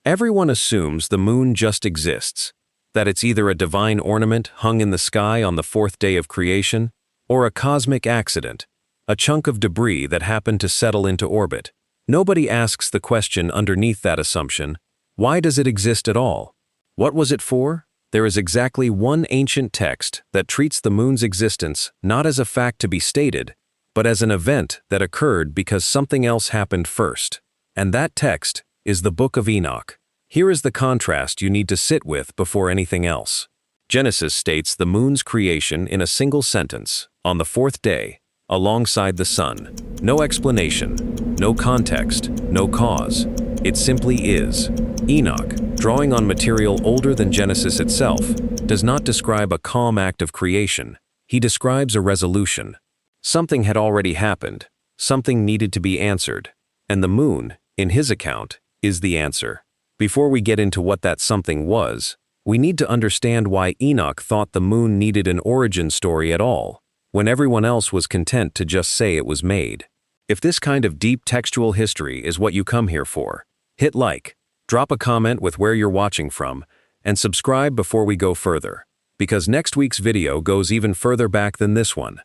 Everyone assumes the moon just exists, that it's either a divine ornament hung in the sky on the fourth day of creation, or a cosmic accident, a chunk of debris that happened to settle into orbit. Nobody asks the question underneath that assumption: why does it exist at all? What was it for? There is exactly one ancient text that treats the moon's existence not as a fact to be stated, but as an event that occurred because something else happened first. And that text is the Book of Enoch. Here is the contrast you need to sit with before anything else. Genesis states the moon's creation in a single sentence, on the fourth day, alongside the sun. No explanation, no context, no cause. It simply is. Enoch, drawing on material older than Genesis itself, does not describe a calm act of creation. He describes a resolution. Something had already happened. Something needed to be answered. And the moon, in his account, is the answer. Before we get into what that something was, we need to understand why Enoch thought the moon needed an origin story at all, when everyone else was content to just say it was made. If this kind of deep textual history is what you come here for, hit like, drop a comment with where you're watching from, and subscribe before we go further, because next week's video goes even further back than this one.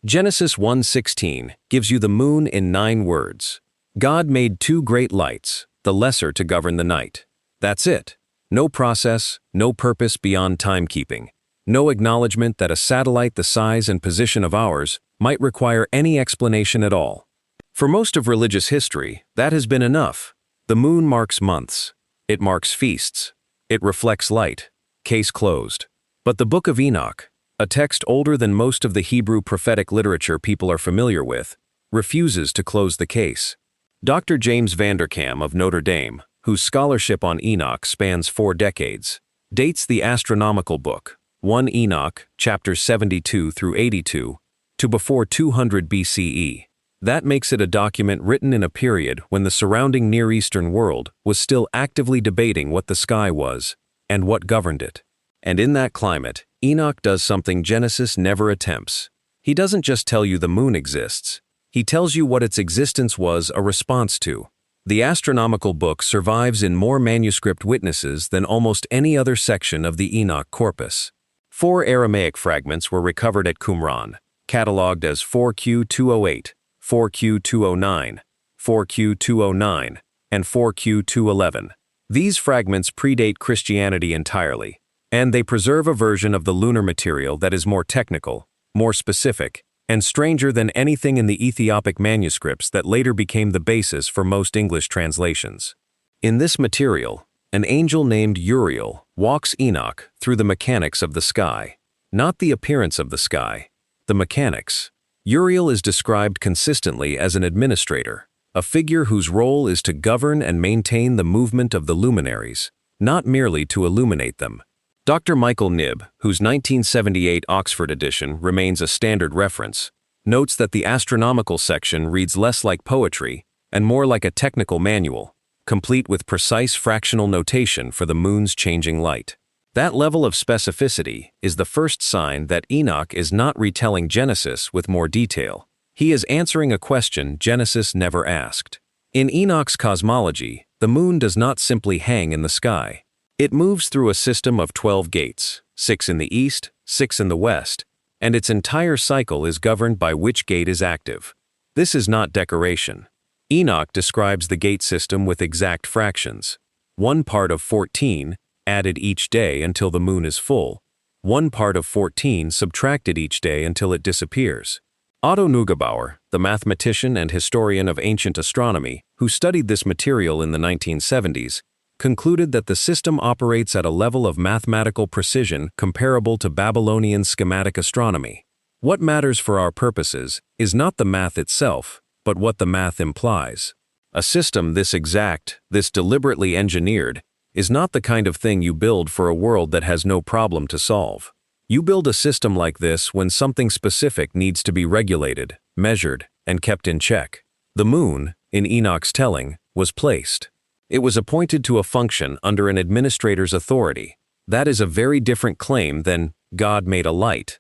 Genesis 1:16 gives you the moon in 9 words. God made 2 great lights, the lesser to govern the night. That's it. No process, no purpose beyond timekeeping. No acknowledgement that a satellite the size and position of ours might require any explanation at all. For most of religious history, that has been enough. The moon marks months. It marks feasts. It reflects light. Case closed. But the Book of Enoch, a text older than most of the Hebrew prophetic literature people are familiar with, refuses to close the case. Dr. James Vanderkam of Notre Dame, whose scholarship on Enoch spans 4 decades, dates the astronomical book, 1 Enoch, chapters 72 through 82, to before 200 BCE. That makes it a document written in a period when the surrounding Near Eastern world was still actively debating what the sky was and what governed it. And in that climate, Enoch does something Genesis never attempts. He doesn't just tell you the moon exists. He tells you what its existence was a response to. The astronomical book survives in more manuscript witnesses than almost any other section of the Enoch corpus. 4 Aramaic fragments were recovered at Qumran, catalogued as 4Q208, 4Q209, 4Q209, and 4Q211. These fragments predate Christianity entirely, and they preserve a version of the lunar material that is more technical, more specific, and stranger than anything in the Ethiopic manuscripts that later became the basis for most English translations. In this material, an angel named Uriel walks Enoch through the mechanics of the sky, not the appearance of the sky, the mechanics. Uriel is described consistently as an administrator, a figure whose role is to govern and maintain the movement of the luminaries, not merely to illuminate them. Dr. Michael Knibb, whose 1978 Oxford edition remains a standard reference, notes that the astronomical section reads less like poetry and more like a technical manual, complete with precise fractional notation for the moon's changing light. That level of specificity is the first sign that Enoch is not retelling Genesis with more detail. He is answering a question Genesis never asked. In Enoch's cosmology, the moon does not simply hang in the sky. It moves through a system of 12 gates, 6 in the east, 6 in the west, and its entire cycle is governed by which gate is active. This is not decoration. Enoch describes the gate system with exact fractions. 1 part of 14 added each day until the moon is full. 1 part of 14 subtracted each day until it disappears. Otto Neugebauer, the mathematician and historian of ancient astronomy, who studied this material in the 1970s, concluded that the system operates at a level of mathematical precision comparable to Babylonian schematic astronomy. What matters for our purposes is not the math itself, but what the math implies. A system this exact, this deliberately engineered, is not the kind of thing you build for a world that has no problem to solve. You build a system like this when something specific needs to be regulated, measured, and kept in check. The moon, in Enoch's telling, was placed. It was appointed to a function under an administrator's authority. That is a very different claim than God made a light.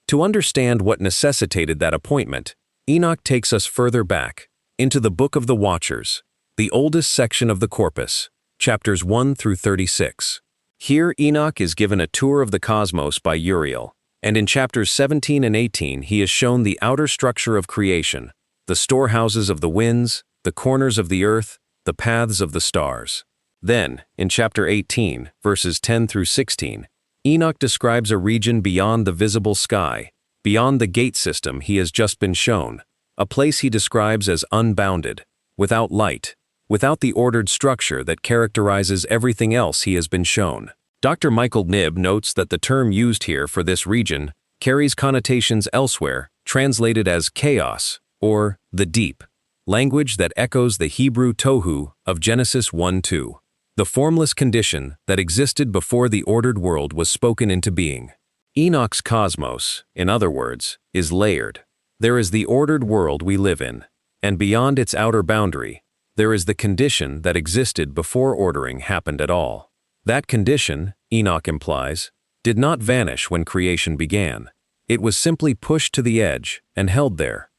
To understand what necessitated that appointment, Enoch takes us further back, into the Book of the Watchers, the oldest section of the corpus, chapters 1 through 36. Here Enoch is given a tour of the cosmos by Uriel, and in chapters 17 and 18 he is shown the outer structure of creation, the storehouses of the winds, the corners of the earth, the paths of the stars. Then, in chapter 18, verses 10 through 16, Enoch describes a region beyond the visible sky, beyond the gate system he has just been shown, a place he describes as unbounded, without light, without the ordered structure that characterizes everything else he has been shown. Dr. Michael Knibb notes that the term used here for this region carries connotations elsewhere, translated as chaos or the deep, language that echoes the Hebrew tohu of Genesis 1:2. The formless condition that existed before the ordered world was spoken into being. Enoch's cosmos, in other words, is layered. There is the ordered world we live in, and beyond its outer boundary, there is the condition that existed before ordering happened at all. That condition, Enoch implies, did not vanish when creation began. It was simply pushed to the edge and held there.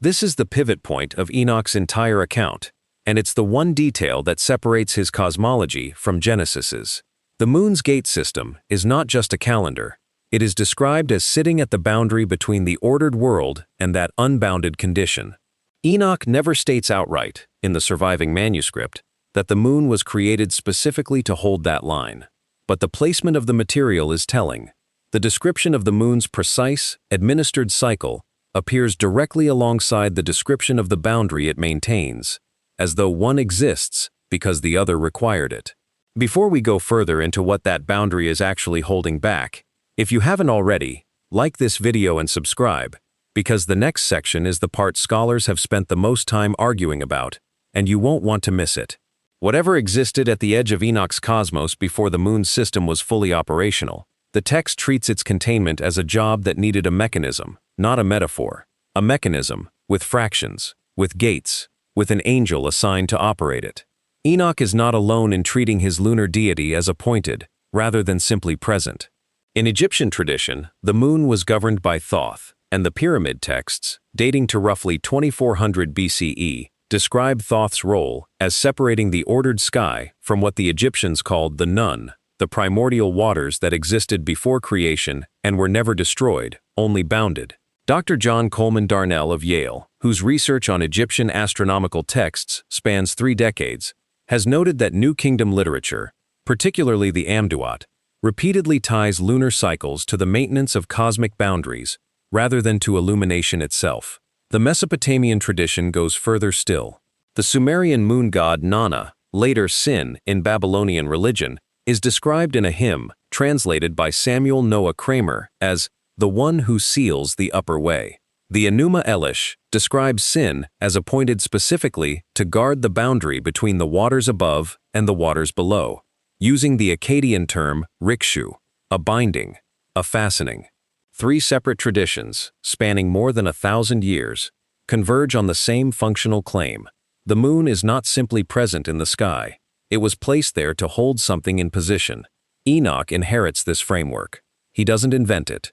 This is the pivot point of Enoch's entire account, and it's the one detail that separates his cosmology from Genesis's. The moon's gate system is not just a calendar. It is described as sitting at the boundary between the ordered world and that unbounded condition. Enoch never states outright, in the surviving manuscript, that the moon was created specifically to hold that line. But the placement of the material is telling. The description of the moon's precise, administered cycle appears directly alongside the description of the boundary it maintains, as though one exists because the other required it. Before we go further into what that boundary is actually holding back, if you haven't already, like this video and subscribe, because the next section is the part scholars have spent the most time arguing about, and you won't want to miss it. Whatever existed at the edge of Enoch's cosmos before the moon's system was fully operational, the text treats its containment as a job that needed a mechanism, not a metaphor. A mechanism, with fractions, with gates, with an angel assigned to operate it. Enoch is not alone in treating his lunar deity as appointed, rather than simply present. In Egyptian tradition, the moon was governed by Thoth, and the pyramid texts, dating to roughly 2400 BCE, describe Thoth's role as separating the ordered sky from what the Egyptians called the Nun, the primordial waters that existed before creation and were never destroyed, only bounded. Dr. John Coleman Darnell of Yale, whose research on Egyptian astronomical texts spans 3 decades, has noted that New Kingdom literature, particularly the Amduat, repeatedly ties lunar cycles to the maintenance of cosmic boundaries rather than to illumination itself. The Mesopotamian tradition goes further still. The Sumerian moon god Nana, later Sin in Babylonian religion, is described in a hymn translated by Samuel Noah Kramer as the one who seals the upper way. The Enuma Elish describes Sin as appointed specifically to guard the boundary between the waters above and the waters below, using the Akkadian term rikshu, a binding, a fastening. 3 separate traditions, spanning more than 1,000 years, converge on the same functional claim. The moon is not simply present in the sky. It was placed there to hold something in position. Enoch inherits this framework. He doesn't invent it.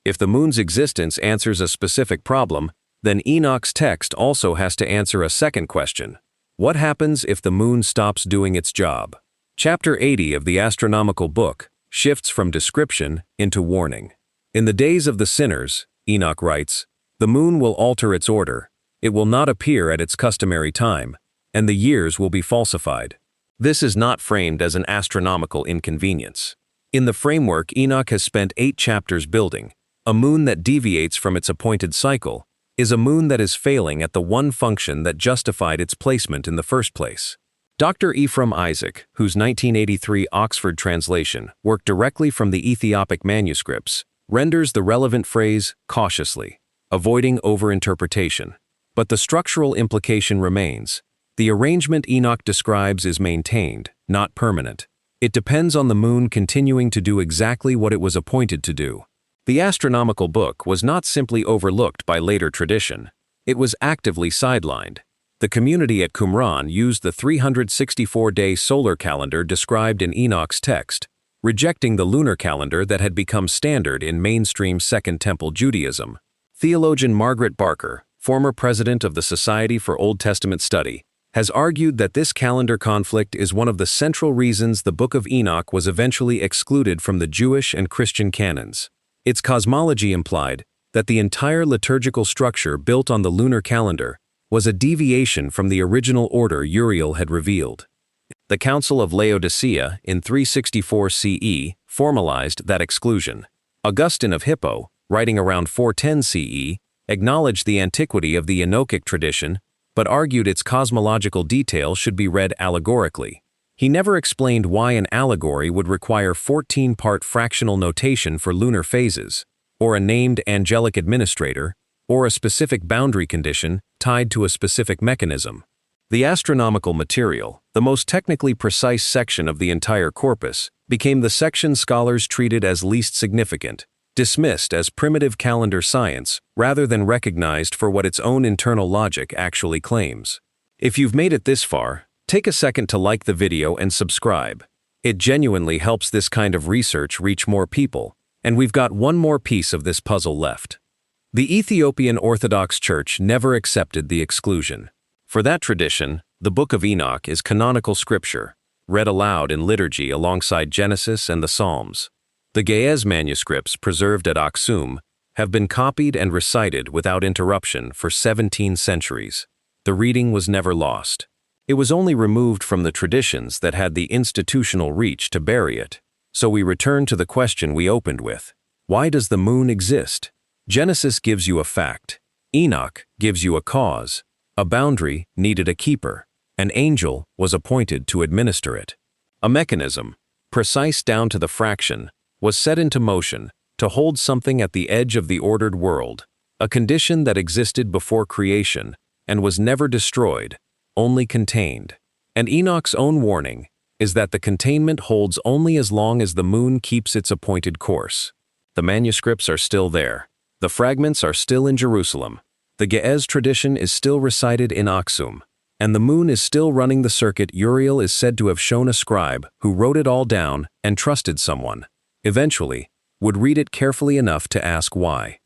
If the moon's existence answers a specific problem, then Enoch's text also has to answer a second question. What happens if the moon stops doing its job? Chapter 80 of the astronomical book shifts from description into warning. In the days of the sinners, Enoch writes, the moon will alter its order. It will not appear at its customary time, and the years will be falsified. This is not framed as an astronomical inconvenience. In the framework Enoch has spent 8 chapters building, a moon that deviates from its appointed cycle is a moon that is failing at the one function that justified its placement in the first place. Dr. Ephraim Isaac, whose 1983 Oxford translation worked directly from the Ethiopic manuscripts, renders the relevant phrase cautiously, avoiding overinterpretation. But the structural implication remains. The arrangement Enoch describes is maintained, not permanent. It depends on the moon continuing to do exactly what it was appointed to do. The astronomical book was not simply overlooked by later tradition. It was actively sidelined. The community at Qumran used the 364-day solar calendar described in Enoch's text, rejecting the lunar calendar that had become standard in mainstream Second Temple Judaism. Theologian Margaret Barker, former president of the Society for Old Testament Study, has argued that this calendar conflict is one of the central reasons the Book of Enoch was eventually excluded from the Jewish and Christian canons. Its cosmology implied that the entire liturgical structure built on the lunar calendar was a deviation from the original order Uriel had revealed. The Council of Laodicea in 364 CE formalized that exclusion. Augustine of Hippo, writing around 410 CE, acknowledged the antiquity of the Enochic tradition, but argued its cosmological detail should be read allegorically. He never explained why an allegory would require 14-part fractional notation for lunar phases, or a named angelic administrator, or a specific boundary condition tied to a specific mechanism. The astronomical material, the most technically precise section of the entire corpus, became the section scholars treated as least significant, dismissed as primitive calendar science rather than recognized for what its own internal logic actually claims. If you've made it this far, take a second to like the video and subscribe. It genuinely helps this kind of research reach more people, and we've got one more piece of this puzzle left. The Ethiopian Orthodox Church never accepted the exclusion. For that tradition, the Book of Enoch is canonical scripture, read aloud in liturgy alongside Genesis and the Psalms. The Ge'ez manuscripts preserved at Aksum have been copied and recited without interruption for 17 centuries. The reading was never lost. It was only removed from the traditions that had the institutional reach to bury it. So we return to the question we opened with. Why does the moon exist? Genesis gives you a fact. Enoch gives you a cause. A boundary needed a keeper. An angel was appointed to administer it. A mechanism, precise down to the fraction, was set into motion to hold something at the edge of the ordered world, a condition that existed before creation and was never destroyed, only contained. And Enoch's own warning is that the containment holds only as long as the moon keeps its appointed course. The manuscripts are still there. The fragments are still in Jerusalem. The Ge'ez tradition is still recited in Aksum, and the moon is still running the circuit Uriel is said to have shown a scribe who wrote it all down and trusted someone, eventually, would read it carefully enough to ask why.